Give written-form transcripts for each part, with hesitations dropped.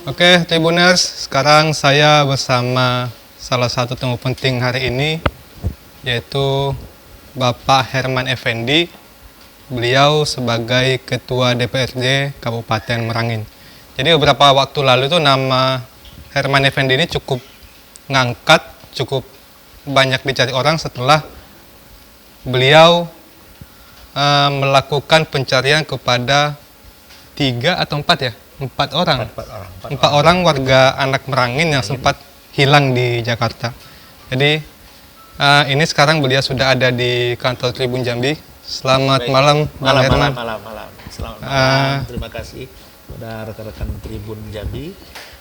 Oke, Tribuners, sekarang saya bersama salah satu tamu penting hari ini, yaitu Bapak Herman Effendi. Beliau sebagai Ketua DPRD Kabupaten Merangin. Jadi beberapa waktu lalu itu nama Herman Effendi ini cukup ngangkat, cukup banyak dicari orang setelah beliau melakukan pencarian kepada 3 atau 4 ya? 4 orang. 4 orang warga anak Merangin yang sempat hilang di Jakarta. Jadi ini sekarang beliau sudah ada di kantor Tribun Jambi. Selamat malam, malam. Selamat malam. Terima kasih kepada rekan-rekan Tribun Jambi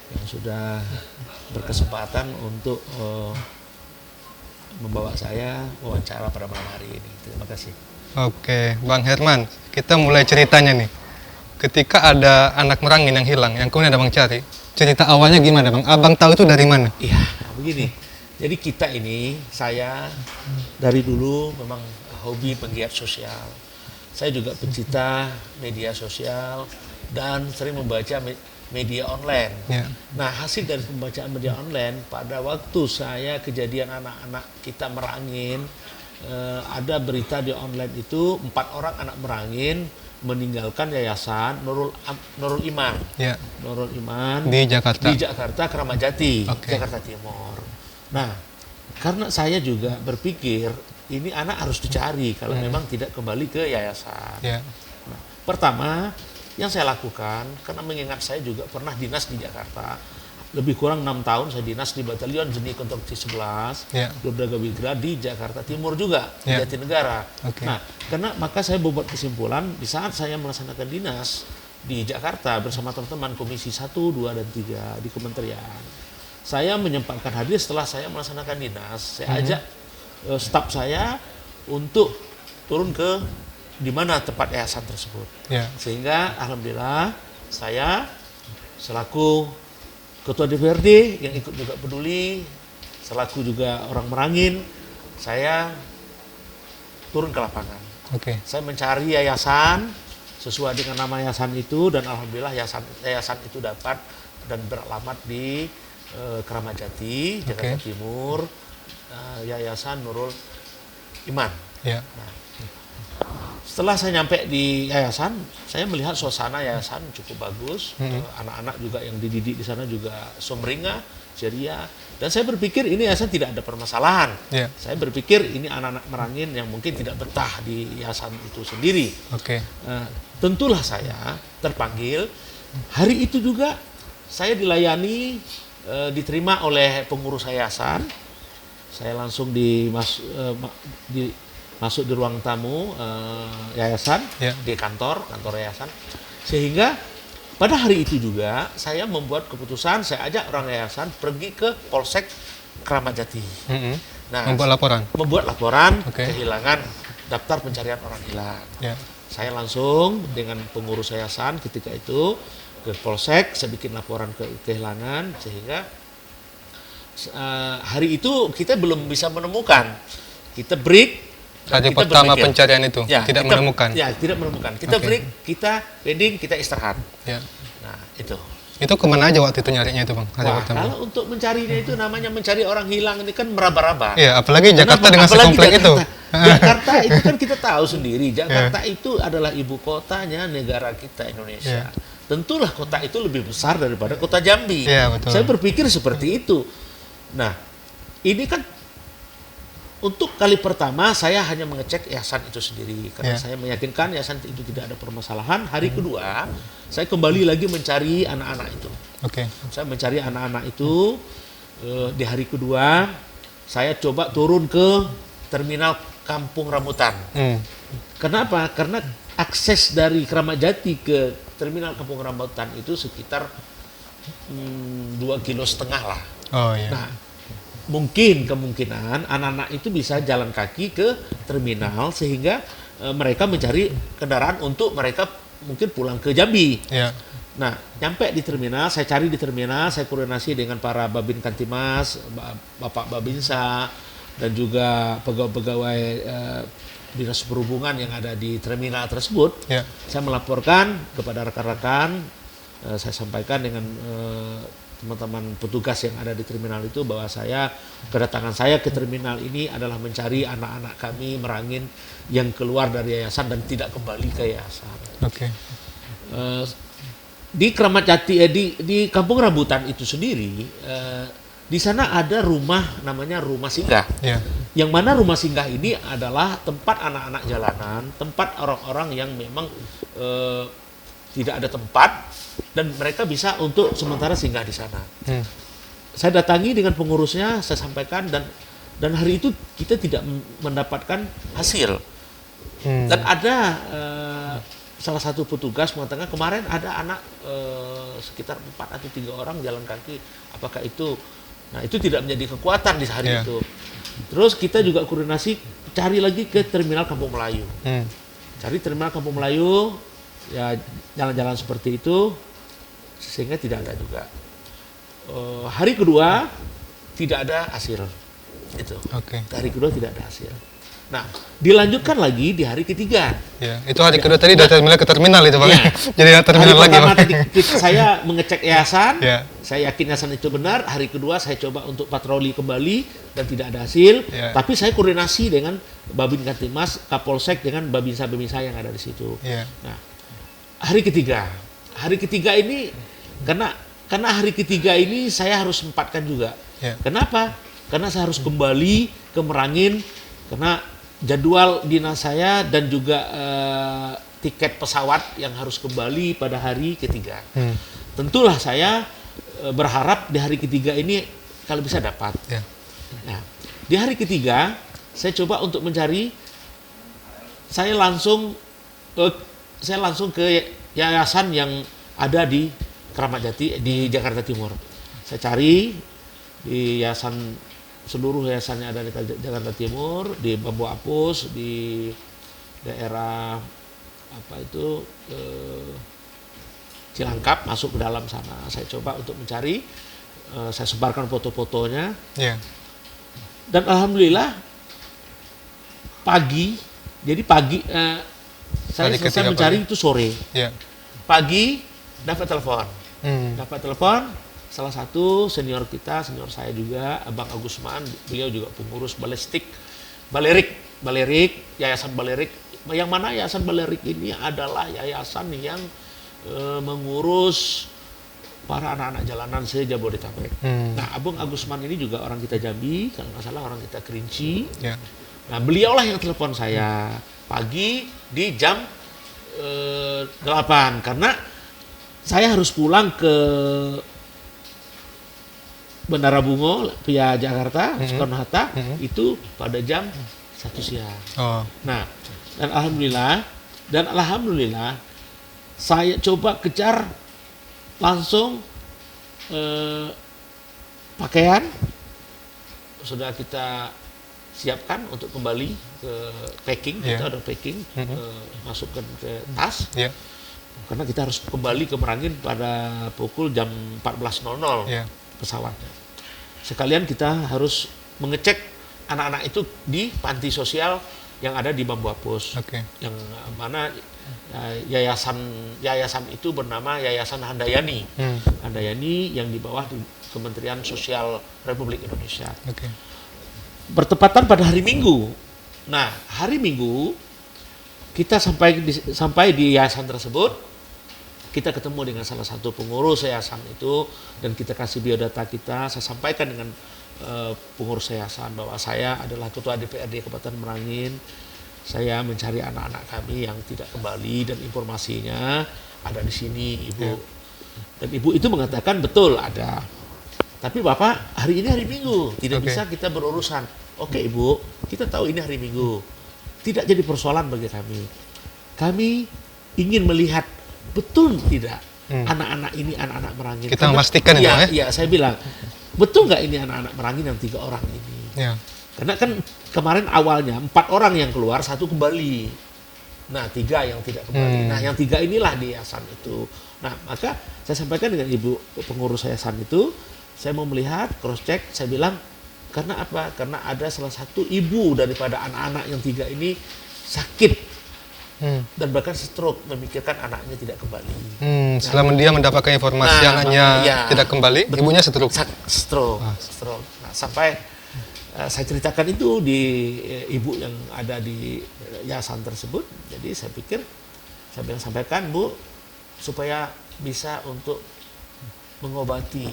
yang sudah berkesempatan untuk membawa saya wawancara pada malam hari ini. Terima kasih. Oke, Bang Herman, kita mulai ceritanya nih. Ketika ada anak Merangin yang hilang, yang kemudian abang cari, cerita awalnya gimana bang? Abang tahu itu dari mana? Iya, begini. Jadi kita ini, saya dari dulu memang hobi penggiat sosial. Saya juga pencinta media sosial dan sering membaca media online. Ya. Nah, hasil dari pembacaan media online, pada waktu saya kejadian anak-anak kita Merangin, ada berita di online itu 4 orang anak Merangin meninggalkan yayasan Nurul Iman. Ya. Nurul Iman Di Jakarta. Di Jakarta, Kramat Jati, Oke. Jakarta Timur. Nah, karena saya juga berpikir ini anak harus dicari kalau memang tidak kembali ke yayasan. Ya. Nah, pertama yang saya lakukan karena mengingat saya juga pernah dinas di Jakarta. Lebih kurang 6 tahun saya dinas di Batalion Jenis Konstruksi 11, Ya. Dobda Gabigra di Jakarta Timur juga, di Ya. Jatinegara. Oke. Nah, karena maka saya membuat kesimpulan di saat saya melaksanakan dinas di Jakarta bersama teman-teman Komisi 1, 2, dan 3 di kementerian. Saya menyempatkan hadir setelah saya melaksanakan dinas, saya ajak staf saya untuk turun ke di mana tempat yayasan tersebut. Ya. Sehingga alhamdulillah saya selaku Ketua DPRD yang ikut juga peduli, selaku juga orang Merangin, saya turun ke lapangan. Oke. Saya mencari yayasan sesuai dengan nama yayasan itu dan alhamdulillah yayasan itu dapat dan beralamat di Kramat Jati, Jakarta Timur, Yayasan Nurul Iman. Ya. Setelah saya nyampe di yayasan, saya melihat suasana yayasan cukup bagus. Anak-anak juga yang dididik di sana juga sumringah, ceria. Dan saya berpikir ini yayasan tidak ada permasalahan. Ya. Saya berpikir ini anak-anak Merangin yang mungkin tidak betah di yayasan itu sendiri. Oke. Tentulah saya terpanggil. Hari itu juga saya dilayani, diterima oleh pengurus yayasan. Saya langsung masuk di ruang tamu yayasan, Ya. di kantor yayasan. Sehingga pada hari itu juga saya membuat keputusan, saya ajak orang yayasan pergi ke Polsek Kramat Jati. Nah, membuat laporan Oke. kehilangan daftar pencarian orang hilang. Ya. Saya langsung dengan pengurus yayasan ketika itu ke Polsek, saya bikin laporan kehilangan sehingga hari itu kita belum bisa menemukan. Kita break. Hari Kita pertama berpikir, pencarian itu tidak menemukan. Ya, tidak menemukan. Kita Oke. break, kita wedding, kita istirahat. Ya. Nah, itu. Itu kemana aja waktu itu nyarinya itu bang? Hari Wah, pertama. kalau untuk mencarinya itu namanya mencari orang hilang ini kan meraba-raba. Iya, apalagi Jakarta Kenapa? dengan Apalagi sekomplek itu. Jakarta itu kan kita tahu sendiri, Jakarta itu adalah ibu kotanya negara kita Indonesia. Tentulah kota itu lebih besar daripada kota Jambi. Iya, betul. Saya berpikir seperti itu. Nah, ini kan untuk kali pertama saya hanya mengecek yayasan itu sendiri karena saya meyakinkan yayasan itu tidak ada permasalahan. Hari kedua, saya kembali lagi mencari anak-anak itu. Oke. Saya mencari anak-anak itu di hari kedua, saya coba turun ke terminal Kampung Rambutan. Kenapa? Karena akses dari Kramat Jati ke terminal Kampung Rambutan itu sekitar 2,5 kilo lah. Oh iya. Nah, mungkin kemungkinan anak-anak itu bisa jalan kaki ke terminal sehingga mereka mencari kendaraan untuk mereka mungkin pulang ke Jambi. Ya. Nah, nyampe di terminal, saya cari di terminal, saya koordinasi dengan para Babin Kantimas, Bapak Babinsa, dan juga pegawai-pegawai Dinas Perhubungan yang ada di terminal tersebut. Ya. Saya melaporkan kepada rekan-rekan saya sampaikan dengan teman-teman petugas yang ada di terminal itu bahwa kedatangan saya ke terminal ini adalah mencari anak-anak kami Merangin yang keluar dari yayasan dan tidak kembali ke yayasan. Oke. Di Kramat Jati, di Kampung Rambutan itu sendiri, di sana ada rumah namanya rumah singgah. Ya. Yang mana rumah singgah ini adalah tempat anak-anak jalanan, tempat orang-orang yang memang tidak ada tempat dan mereka bisa untuk sementara singgah di sana. Saya datangi dengan pengurusnya, saya sampaikan dan hari itu kita tidak mendapatkan hasil. Dan ada salah satu petugas mengatakan kemarin ada anak sekitar 4 atau 3 orang jalan kaki. Apakah itu? Nah, itu tidak menjadi kekuatan di hari itu. Terus kita juga koordinasi cari lagi ke terminal Kampung Melayu. Cari terminal Kampung Melayu, ya jalan-jalan seperti itu sehingga tidak ada juga. Hari kedua tidak ada hasil. Itu. Hari kedua tidak ada hasil. Nah, dilanjutkan lagi di hari ketiga. Ya, itu hari kedua tadi dari terminal ke terminal itu Bang. Ya. Jadi terminal hari lagi Bang. Tadi saya mengecek yayasan. Ya. Saya yakin yayasan itu benar. Hari kedua saya coba untuk patroli kembali dan tidak ada hasil. Ya. Tapi saya koordinasi dengan Babin Kantimas, Kapolsek dengan babinsa-babinsa yang ada di situ. Ya. Nah, hari ketiga ini karena hari ketiga ini saya harus sempatkan juga. Ya. Kenapa? Karena saya harus kembali ke Merangin karena jadwal dinas saya dan juga tiket pesawat yang harus kembali pada hari ketiga. Tentulah saya berharap di hari ketiga ini kalau bisa dapat. Ya. Nah, di hari ketiga saya coba untuk mencari, saya langsung ke yayasan yang ada di Kramat Jati di Jakarta Timur. Saya cari di seluruh yayasan yang ada di Jakarta Timur, di Bambu Apus, di daerah Cilangkap, masuk ke dalam sana. Saya coba untuk mencari, saya sebarkan foto-fotonya. Ya. Dan alhamdulillah pagi saya selesai mencari itu sore. Ya. Pagi dapat telepon. Salah satu senior saya juga, Abang Agusman, beliau juga pengurus Balerik, Yayasan Balerik. Yang mana Yayasan Balerik ini adalah yayasan yang mengurus para anak-anak jalanan se-Jabodetabek. Nah, Abang Agusman ini juga orang kita Jambi, kalau nggak salah orang kita Kerinci. Ya. Nah, beliaulah yang telepon saya pagi di jam 8 karena saya harus pulang ke Bandara Bungo via Jakarta, Soekarno-Hatta, itu pada jam 1 siang. Oh. Nah, dan alhamdulillah saya coba kejar langsung pakaian sudah kita siapkan untuk kembali ke packing. Kita ada packing, masukkan ke tas. Yeah. Karena kita harus kembali ke Merangin pada pukul jam 14.00 pesawatnya. Sekalian kita harus mengecek anak-anak itu di panti sosial yang ada di Bambu Apus. Yang mana yayasan itu bernama Yayasan Handayani. Handayani yang di bawah di Kementerian Sosial Republik Indonesia. Bertepatan pada hari Minggu. Nah, hari Minggu kita sampai di yayasan tersebut. Kita ketemu dengan salah satu pengurus yayasan itu dan kita kasih biodata kita. Saya sampaikan dengan pengurus yayasan bahwa saya adalah ketua DPRD Kabupaten Merangin. Saya mencari anak-anak kami yang tidak kembali dan informasinya ada di sini, Ibu. Dan Ibu itu mengatakan betul ada. Tapi Bapak hari ini hari Minggu, tidak bisa kita berurusan. Oke Ibu, kita tahu ini hari Minggu. Tidak jadi persoalan bagi kami. Kami ingin melihat betul tidak anak-anak ini anak-anak Merangin. Kita memastikan itu ya? Iya, saya bilang betul nggak ini anak-anak Merangin yang 3 orang ini? Ya. Karena kan kemarin awalnya 4 orang yang keluar, 1 kembali. Nah 3 yang tidak kembali. Nah yang 3 inilah di yayasan itu. Nah maka saya sampaikan dengan ibu pengurus yayasan itu, saya mau melihat cross check, saya bilang karena apa? Karena ada salah satu ibu daripada anak-anak yang 3 ini sakit dan bahkan stroke memikirkan anaknya tidak kembali. Setelah dia mendapatkan informasi anaknya tidak kembali, ibunya stroke. Stroke. Nah, sampai saya ceritakan itu di ibu yang ada di yayasan tersebut. Jadi saya pikir saya bilang sampaikan Bu supaya bisa untuk mengobati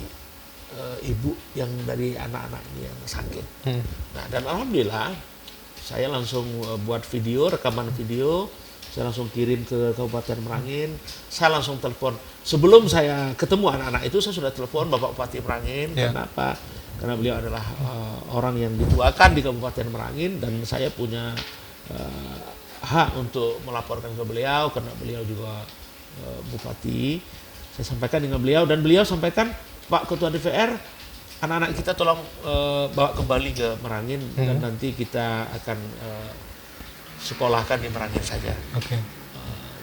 ibu yang dari anak-anak ini yang sakit. Nah, dan alhamdulillah saya langsung buat video, rekaman video. Saya langsung kirim ke Kabupaten Merangin. Saya langsung telepon. Sebelum saya ketemu anak-anak itu, saya sudah telepon Bapak Bupati Merangin. Kenapa? Karena beliau adalah orang yang dituakan di Kabupaten Merangin dan saya punya hak untuk melaporkan ke beliau karena beliau juga bupati. Saya sampaikan dengan beliau dan beliau sampaikan, Pak Ketua DPR, anak-anak kita tolong bawa kembali ke Merangin dan nanti kita akan sekolahkan di Merangin saja.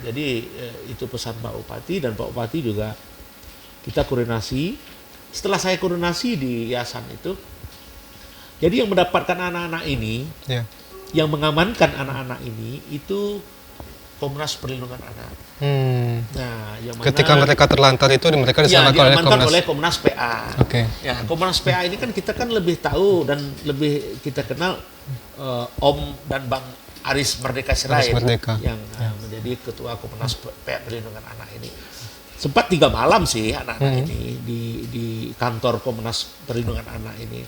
Jadi itu pesan Pak Bupati dan Pak Bupati juga kita koordinasi. Setelah saya koordinasi di yayasan itu, jadi yang mendapatkan anak-anak ini, yang mengamankan anak-anak ini itu Komnas Perlindungan Anak. Nah, yang mana, ketika mereka terlantar itu mereka diamankan oleh Komnas PA. Ya, Komnas PA ini kan kita kan lebih tahu dan lebih kita kenal Om dan Bang Aris Merdeka Sirait yang menjadi ketua Komnas Perlindungan Anak ini. Sempat 3 malam sih anak-anak ini di kantor Komnas Perlindungan Anak ini.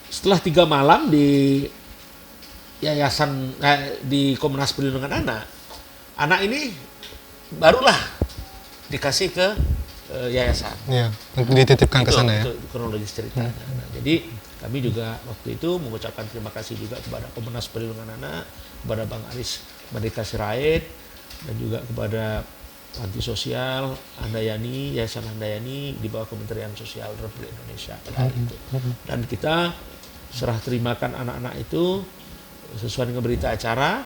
Setelah 3 malam di yayasan di Komnas Perlindungan anak ini barulah dikasih ke yayasan. Dititipkan ke sana ya. Itu kronologis ceritanya. Nah, jadi kami juga waktu itu mengucapkan terima kasih juga kepada Komnas Perlindungan Anak, kepada Bang Aris Merdeka Sirait, dan juga kepada Panti Sosial Handayani, Yayasan Handayani di bawah Kementerian Sosial Republik Indonesia pada hari itu. Dan kita serah terimakan anak-anak itu sesuai dengan berita acara.